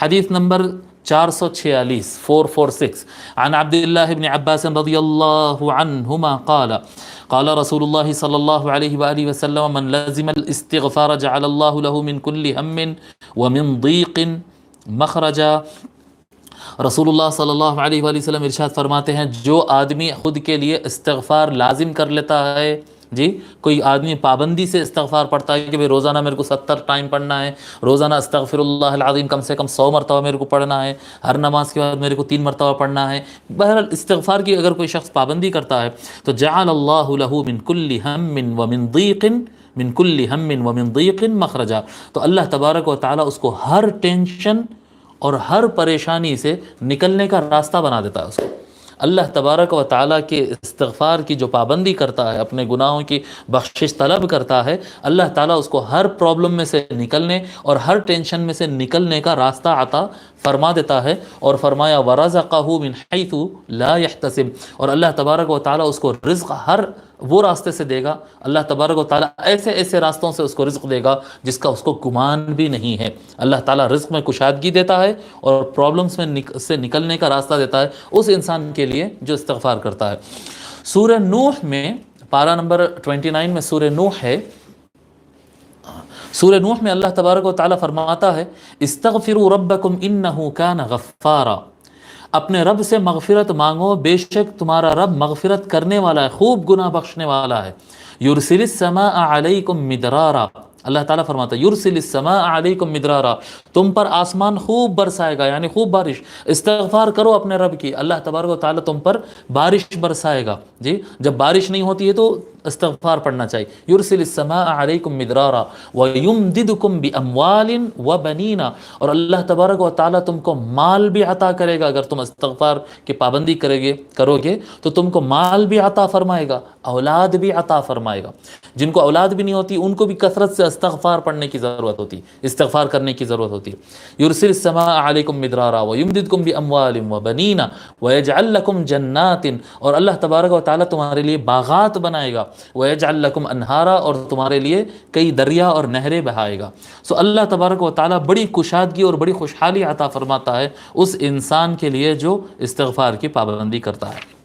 حدیث نمبر 446 446 عن عبد الله بن عباس رضی اللہ عنہما قال قال رسول اللہ صلی اللہ علیہ وآلہ وسلم من لزم الاستغفار جعل اللہ له من كل هم ومن ضیق مخرجا۔ رسول اللہ صلی اللہ علیہ وآلہ وسلم ارشاد فرماتے ہیں جو آدمی خود کے لیے استغفار لازم کر لیتا ہے، جی کوئی آدمی پابندی سے استغفار پڑھتا ہے کہ بھئی روزانہ میرے کو 70 ٹائم پڑھنا ہے، روزانہ استغفر اللہ العظیم کم سے کم 100 مرتبہ میرے کو پڑھنا ہے، ہر نماز کے بعد میرے کو 3 مرتبہ پڑھنا ہے، بہرحال استغفار کی اگر کوئی شخص پابندی کرتا ہے تو جعل اللہ له من كل هم ومن ضیق من كل هم ومن ضیق مخرجا، تو اللہ تبارک و تعالیٰ اس کو ہر ٹینشن اور ہر پریشانی سے نکلنے کا راستہ بنا دیتا ہے۔ اس کو اللہ تبارک و تعالیٰ کے استغفار کی جو پابندی کرتا ہے، اپنے گناہوں کی بخشش طلب کرتا ہے، اللہ تعالیٰ اس کو ہر پرابلم میں سے نکلنے اور ہر ٹینشن میں سے نکلنے کا راستہ عطا فرما دیتا ہے، اور فرمایا وَرَزَقَهُ مِنْ حَيْثُ لَا يَحْتَسِبُ، اور اللہ تبارک و تعالیٰ اس کو رزق ہر وہ راستے سے دے گا، اللہ تبارک و تعالیٰ ایسے ایسے راستوں سے اس کو رزق دے گا جس کا اس کو گمان بھی نہیں ہے۔ اللہ تعالیٰ رزق میں کشادگی دیتا ہے اور پرابلمس میں سے نکلنے کا راستہ دیتا ہے اس انسان کے لیے جو استغفار کرتا ہے۔ سورہ نوح میں پارہ نمبر 29 میں سورہ نوح ہے، سورہ نوح میں اللہ تبارک و تعالیٰ فرماتا ہے استغفروا ربکم انہ کان غفارا، اپنے رب سے مغفرت مانگو، بے شک تمہارا رب مغفرت کرنے والا ہے، خوب گناہ بخشنے والا ہے۔ یرسل السماء علیکم مدرارا، اللہ تعالیٰ فرماتا ہے یرسل السماء علیکم مدرارا، تم پر آسمان خوب برسائے گا، یعنی خوب بارش۔ استغفار کرو اپنے رب کی، اللہ تبارک و تعالیٰ تم پر بارش برسائے گا۔ جی جب بارش نہیں ہوتی ہے تو استغفار پڑھنا چاہیے۔ یرسل السماء علیکم مدرارا ویمددکم باموال وبنین، اور اللہ تبارک و تعالیٰ تم کو مال بھی عطا کرے گا، اگر تم استغفار کی پابندی کرو گے تو تم کو مال بھی عطا فرمائے گا، اولاد بھی عطا فرمائے گا۔ جن کو اولاد بھی نہیں ہوتی ان کو بھی کثرت سے استغفار پڑھنے کی ضرورت ہوتی، استغفار کرنے کی ضرورت ہوتی ہے۔ یرسل السماء علیکم مدرارا ویمددکم باموال وبنین ویجعل لکم جنات، اور اللہ تبارک و تعالیٰ تمہارے لیے باغات بنائے گا، ویجعل لکم انہارا، اور تمہارے لیے کئی دریا اور نہریں بہائے گا۔ سو اللہ تبارک و تعالیٰ بڑی کشادگی اور بڑی خوشحالی عطا فرماتا ہے اس انسان کے لیے جو استغفار کی پابندی کرتا ہے۔